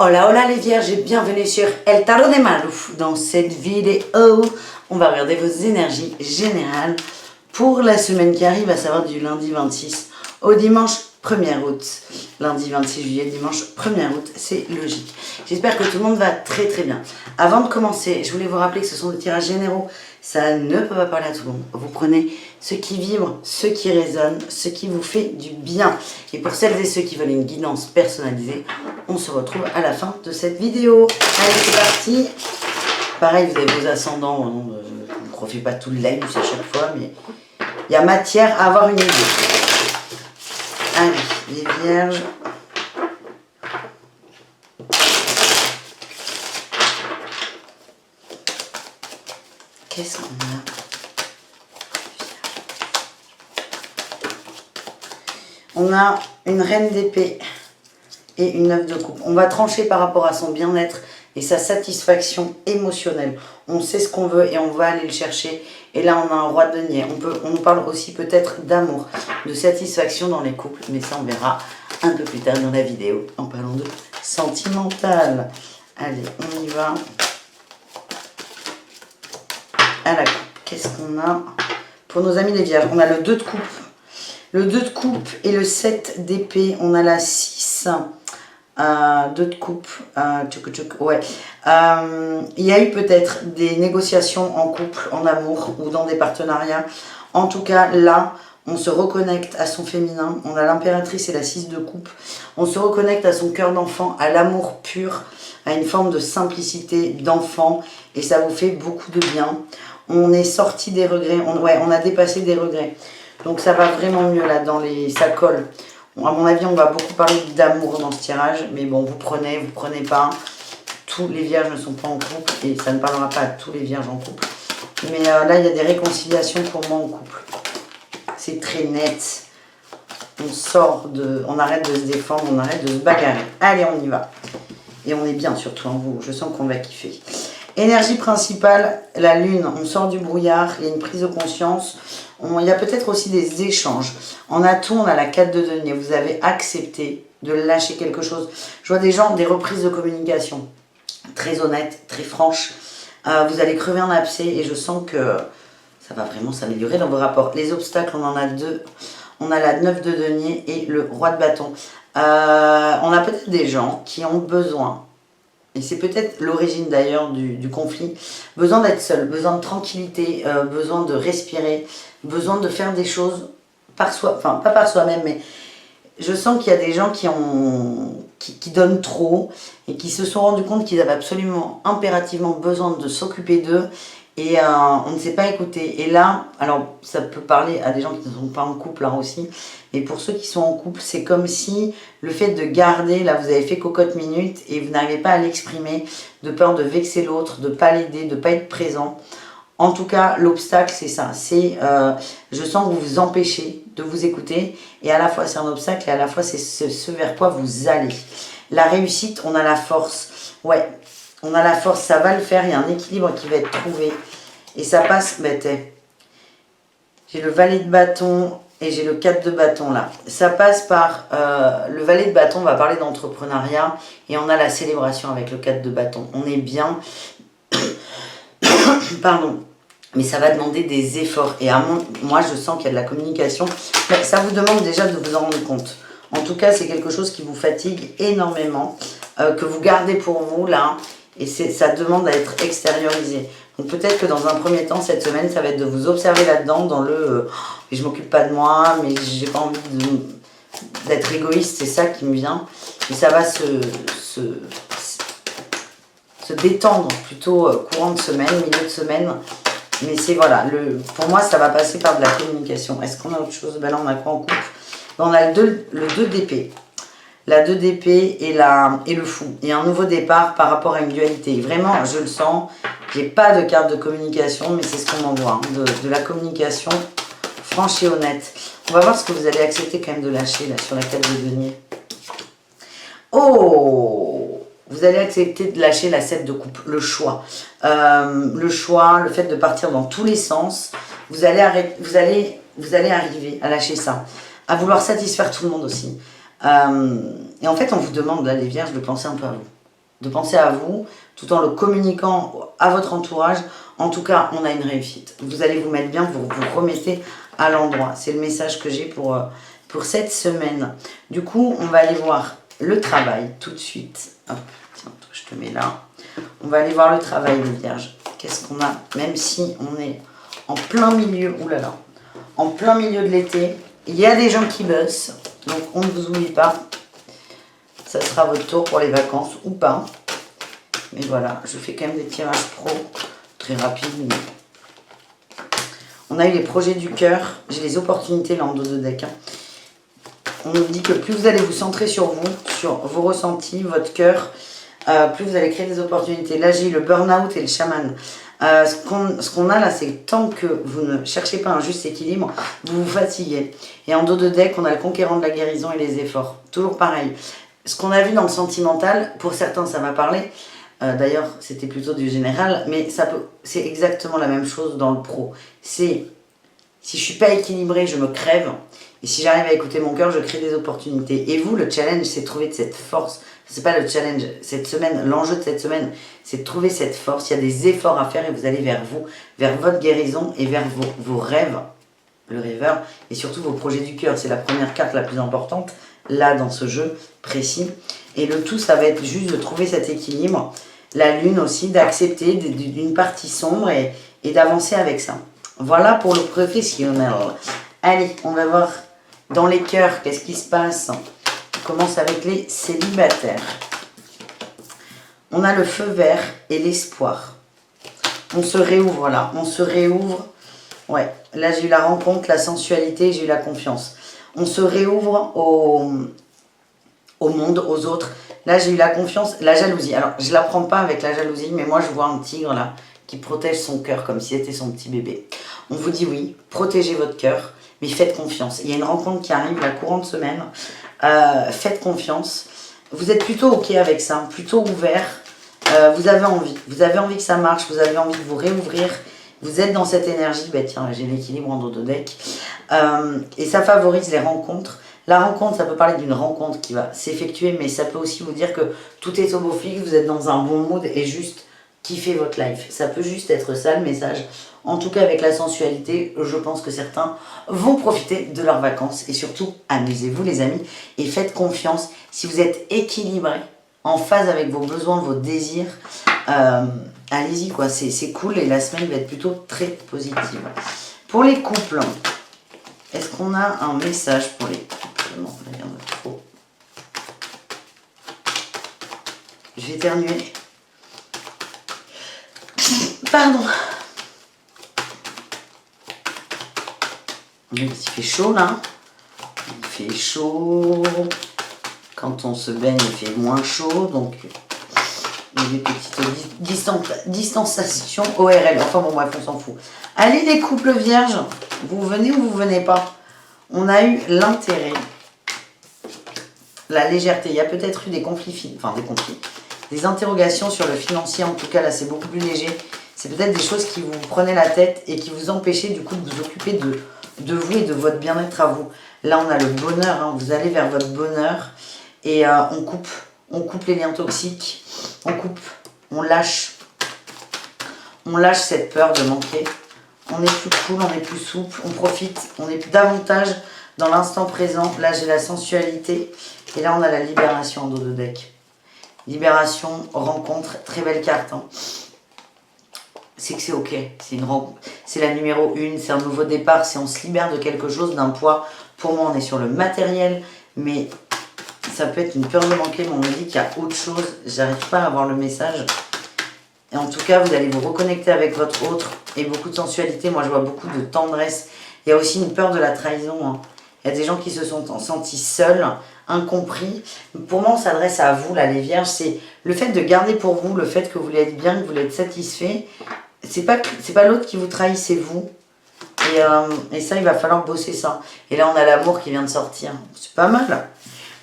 Hola hola les vierges et bienvenue sur El Tarot de Malou. Dans cette vidéo, on va regarder vos énergies générales pour la semaine qui arrive, à savoir du lundi 26 au dimanche 1er août. Lundi 26 juillet, dimanche 1er août, c'est logique. J'espère que tout le monde va très très bien. Avant de commencer, je voulais vous rappeler que ce sont des tirages généraux. Ça ne peut pas parler à tout le monde. Vous prenez ce qui vibre, ce qui résonne, ce qui vous fait du bien. Et pour celles et ceux qui veulent une guidance personnalisée, on se retrouve à la fin de cette vidéo. Allez, c'est parti. Pareil, vous avez vos ascendants. On ne profite pas tout le live à chaque fois, mais il y a matière à avoir une idée. Allez, les vierges. Qu'est-ce qu'on a? On a une reine d'épée et une 9 de coupe. On va trancher par rapport à son bien-être et sa satisfaction émotionnelle. On sait ce qu'on veut et on va aller le chercher. Et là, on a un roi de denier. On nous parle aussi peut-être d'amour, de satisfaction dans les couples. Mais ça, on verra un peu plus tard dans la vidéo en parlant de sentimental. Allez, on y va. À la coupe. Qu'est-ce qu'on a pour nos amis les vierges? On a le 2 de coupe. Le 2 de coupe et le 7 d'épée. On a la 6. 2 de coupe. Ouais. Il y a eu peut-être des négociations en couple, en amour ou dans des partenariats. En tout cas, là, on se reconnecte à son féminin. On a l'impératrice et la 6 de coupe. On se reconnecte à son cœur d'enfant, à l'amour pur, à une forme de simplicité d'enfant. Et ça vous fait beaucoup de bien. On est sorti des regrets. On a dépassé des regrets. Donc ça va vraiment mieux là dans les... Ça colle. À mon avis, on va beaucoup parler d'amour dans ce tirage. Mais bon, vous prenez pas. Tous les vierges ne sont pas en couple. Et ça ne parlera pas à tous les vierges en couple. Mais là, il y a des réconciliations pour moi en couple. C'est très net. On arrête de se défendre, on arrête de se bagarrer. Allez, on y va. Et on est bien surtout en vous. Je sens qu'on va kiffer. Énergie principale, la lune. On sort du brouillard. Il y a une prise de conscience. Il y a peut-être aussi des échanges. En atout, on a la 4 de denier. Vous avez accepté de lâcher quelque chose. Je vois des gens, des reprises de communication. Très honnêtes, très franches. Vous allez crever un abcès et je sens que ça va vraiment s'améliorer dans vos rapports. Les obstacles, on en a 2. On a la 9 de denier et le roi de bâton. On a peut-être des gens qui ont besoin, et c'est peut-être l'origine d'ailleurs du conflit, besoin d'être seul, besoin de tranquillité, besoin de respirer, besoin de faire des choses par soi, enfin pas par soi-même, mais je sens qu'il y a des gens qui donnent trop et qui se sont rendus compte qu'ils avaient absolument, impérativement besoin de s'occuper d'eux. Et on ne s'est pas écouté. Et là, alors ça peut parler à des gens qui ne sont pas en couple là aussi. Et pour ceux qui sont en couple, c'est comme si le fait de garder, là vous avez fait cocotte minute et vous n'arrivez pas à l'exprimer, de peur de vexer l'autre, de ne pas l'aider, de ne pas être présent. En tout cas, l'obstacle c'est ça. C'est, je sens que vous vous empêchez de vous écouter. Et à la fois c'est un obstacle et à la fois c'est ce vers quoi vous allez. La réussite, on a la force. Ouais. On a la force, ça va le faire, il y a un équilibre qui va être trouvé. Et ça passe, j'ai le valet de bâton et j'ai le 4 de bâton là. Ça passe par, le valet de bâton, on va parler d'entrepreneuriat. Et on a la célébration avec le 4 de bâton. On est bien, pardon. Mais ça va demander des efforts. Et moi, je sens qu'il y a de la communication. Mais ça vous demande déjà de vous en rendre compte. En tout cas, c'est quelque chose qui vous fatigue énormément, que vous gardez pour vous là. Et ça demande à être extériorisé. Donc peut-être que dans un premier temps, cette semaine, ça va être de vous observer là-dedans, dans le mais je m'occupe pas de moi, mais j'ai pas envie d'être égoïste, c'est ça qui me vient. Et ça va se détendre plutôt courant de semaine, milieu de semaine. Mais c'est voilà, pour moi, ça va passer par de la communication. Est-ce qu'on a autre chose? Ben là, on a quoi en couple? Ben, on a le 2 d'épée. La 2 d'épée et le fou. Il y a un nouveau départ par rapport à une dualité. Vraiment, je le sens. J'ai pas de carte de communication, mais c'est ce qu'on m'envoie. Hein, de la communication franche et honnête. On va voir ce que vous allez accepter quand même de lâcher là sur la 4 de denier. Oh! Vous allez accepter de lâcher la 7 de coupe. Le choix. Le choix, le fait de partir dans tous les sens. Vous allez arriver à lâcher ça. À vouloir satisfaire tout le monde aussi. Et en fait, on vous demande, là, les vierges, de penser un peu à vous. de penser à vous, tout en le communiquant à votre entourage. En tout cas, on a une réussite. Vous allez vous mettre bien, vous vous remettez à l'endroit. C'est le message que j'ai pour cette semaine. Du coup, on va aller voir le travail tout de suite. Hop, tiens, je te mets là. On va aller voir le travail, les vierges. Qu'est-ce qu'on a? Même si on est en plein milieu, oulala, en plein milieu de l'été, il y a des gens qui bossent. Donc, on ne vous oublie pas. Ça sera votre tour pour les vacances ou pas. Mais voilà, je fais quand même des tirages pro très rapides. On a eu les projets du cœur. J'ai les opportunités là en dos de deck. On nous dit que plus vous allez vous centrer sur vous, sur vos ressentis, votre cœur, plus vous allez créer des opportunités. Là, j'ai eu le burn-out et le chaman. Ce qu'on a là, c'est que tant que vous ne cherchez pas un juste équilibre, vous vous fatiguez. Et en dos de deck, on a le conquérant de la guérison et les efforts. Toujours pareil. Ce qu'on a vu dans le sentimental, pour certains, ça m'a parlé. D'ailleurs, c'était plutôt du général, mais c'est exactement la même chose dans le pro. C'est, si je ne suis pas équilibrée, je me crève. Et si j'arrive à écouter mon cœur, je crée des opportunités. Et vous, le challenge, c'est de trouver de cette force. C'est pas le challenge cette semaine, l'enjeu de cette semaine, c'est de trouver cette force. Il y a des efforts à faire et vous allez vers vous, vers votre guérison et vers vos rêves, le rêveur, et surtout vos projets du cœur. C'est la première carte la plus importante, là, dans ce jeu précis. Et le tout, ça va être juste de trouver cet équilibre. La lune aussi, d'accepter d'une partie sombre et d'avancer avec ça. Voilà pour le professionnel. Allez, on va voir dans les cœurs, qu'est-ce qui se passe. On commence avec les célibataires. On a le feu vert et l'espoir. On se réouvre là, on se réouvre. Ouais, là j'ai eu la rencontre, la sensualité, j'ai eu la confiance. On se réouvre au monde, aux autres. Là j'ai eu la confiance, la jalousie. Alors je ne la prends pas avec la jalousie, mais moi je vois un tigre là qui protège son cœur comme si c'était son petit bébé. On vous dit oui, protégez votre cœur, mais faites confiance. Il y a une rencontre qui arrive la courante semaine. Faites confiance. Vous êtes plutôt ok avec ça, plutôt ouvert. Vous avez envie que ça marche, vous avez envie de vous réouvrir. Vous êtes dans cette énergie, bah tiens, j'ai l'équilibre en dos de deck. Et ça favorise les rencontres. La rencontre, ça peut parler d'une rencontre qui va s'effectuer, mais ça peut aussi vous dire que tout est au beau fixe, vous êtes dans un bon mood et juste kiffez votre life. Ça peut juste être ça le message. En tout cas, avec la sensualité, je pense que certains vont profiter de leurs vacances. Et surtout, amusez-vous les amis et faites confiance. Si vous êtes équilibré, en phase avec vos besoins, vos désirs, allez-y quoi, c'est cool et la semaine va être plutôt très positive. Pour les couples, est-ce qu'on a un message pour les couples? Non, il y en a trop. Je vais éternuer. Pardon. Il fait chaud là. Il fait chaud. Quand on se baigne, il fait moins chaud. Donc, il y a des petites distanciations ORL. Enfin bon, bref, on s'en fout. Allez les couples vierges, vous venez ou vous venez pas? On a eu l'intérêt, la légèreté. Il y a peut-être eu des conflits, des interrogations sur le financier. En tout cas, là, c'est beaucoup plus léger. C'est peut-être des choses qui vous prenaient la tête et qui vous empêchaient du coup de vous occuper de vous et de votre bien-être à vous. Là, on a le bonheur. Hein. Vous allez vers votre bonheur et on coupe les liens toxiques. On lâche cette peur de manquer. On est plus cool, on est plus souple, on profite, on est davantage dans l'instant présent. Là, j'ai la sensualité. Et là, on a la libération en dos de deck. Libération, rencontre, très belle carte. Hein. C'est que c'est ok. C'est la numéro 1, c'est un nouveau départ. C'est on se libère de quelque chose, d'un poids. Pour moi, on est sur le matériel. Mais ça peut être une peur de manquer. Mais on me dit qu'il y a autre chose. J'arrive pas à avoir le message. Et en tout cas, vous allez vous reconnecter avec votre autre et beaucoup de sensualité. Moi, je vois beaucoup de tendresse. Il y a aussi une peur de la trahison. Hein. Il y a des gens qui se sont sentis seuls, incompris. Pour moi, on s'adresse à vous, là, les vierges. C'est le fait de garder pour vous, le fait que vous voulez être bien, que vous voulez être satisfait. C'est pas l'autre qui vous trahit, c'est vous. Et ça, il va falloir bosser ça. Et là, on a l'amour qui vient de sortir. C'est pas mal.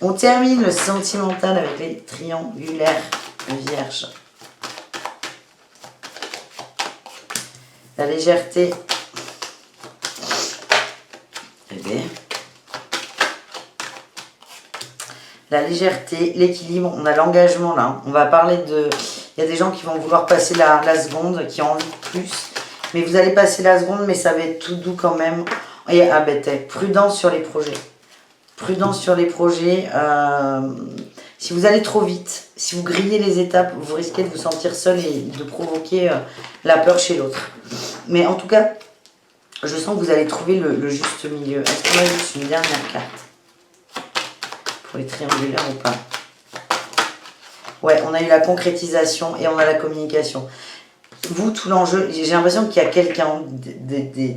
On termine le sentimental avec les triangulaires vierges. La légèreté. Bébé. la légèreté, l'équilibre, on a l'engagement là. On va parler de... Il y a des gens qui vont vouloir passer la seconde, qui ont envie de plus. Mais vous allez passer la seconde, mais ça va être tout doux quand même. Et prudence sur les projets. Prudence sur les projets. Si vous allez trop vite, si vous grillez les étapes, vous risquez de vous sentir seul et de provoquer la peur chez l'autre. Mais en tout cas, je sens que vous allez trouver le juste milieu. Est-ce qu'on a juste une dernière carte pour les triangulaires ou pas? Ouais, on a eu la concrétisation et on a la communication. Vous, tout l'enjeu, j'ai l'impression qu'il y a quelqu'un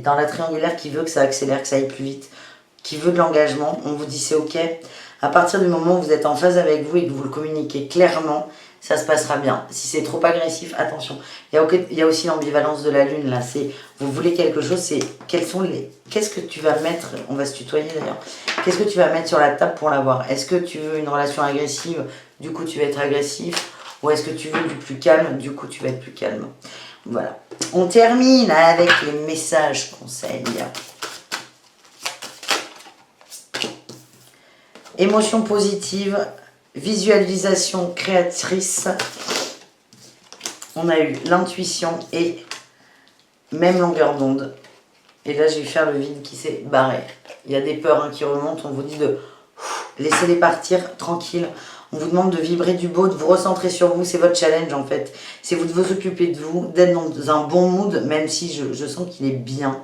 dans la triangulaire qui veut que ça accélère, que ça aille plus vite, qui veut de l'engagement. On vous dit c'est ok. À partir du moment où vous êtes en phase avec vous et que vous le communiquez clairement, ça se passera bien. Si c'est trop agressif, attention. Il y a aussi l'ambivalence de la lune là. C'est vous voulez quelque chose, c'est qu'est-ce que tu vas mettre, on va se tutoyer d'ailleurs. Qu'est-ce que tu vas mettre sur la table pour l'avoir? Est-ce que tu veux une relation agressive, du coup tu vas être agressif, ou est-ce que tu veux du plus calme, du coup tu vas être plus calme. Voilà. On termine avec les messages conseils. Émotion positive, visualisation créatrice. On a eu l'intuition et même longueur d'onde. Et là, j'ai vu faire le vide qui s'est barré. Il y a des peurs qui remontent. On vous dit de laisser-les partir tranquille. On vous demande de vibrer du beau, de vous recentrer sur vous. C'est votre challenge en fait. C'est vous de vous occuper de vous, d'être dans un bon mood, même si je sens qu'il est bien.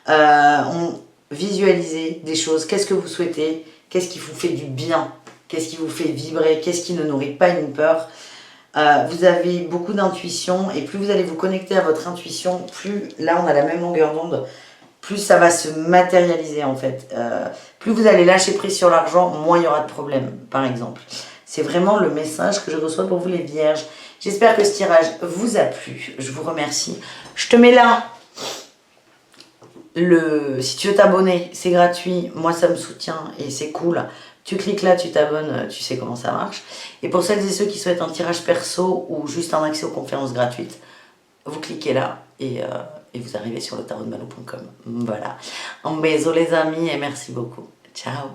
On visualisez des choses. Qu'est-ce que vous souhaitez? Qu'est-ce qui vous fait du bien? Qu'est-ce qui vous fait vibrer? Qu'est-ce qui ne nourrit pas une peur? Vous avez beaucoup d'intuition et plus vous allez vous connecter à votre intuition, plus là on a la même longueur d'onde, plus ça va se matérialiser en fait. Plus vous allez lâcher prise sur l'argent, moins il y aura de problème, par exemple. C'est vraiment le message que je reçois pour vous les vierges. J'espère que ce tirage vous a plu. Je vous remercie. Je te mets là. Si tu veux t'abonner, c'est gratuit. Moi, ça me soutient et c'est cool. Tu cliques là, tu t'abonnes, tu sais comment ça marche. Et pour celles et ceux qui souhaitent un tirage perso ou juste un accès aux conférences gratuites, vous cliquez là et vous arrivez sur le tarotdemalo.com. Voilà. Un bisou les amis et merci beaucoup. Ciao.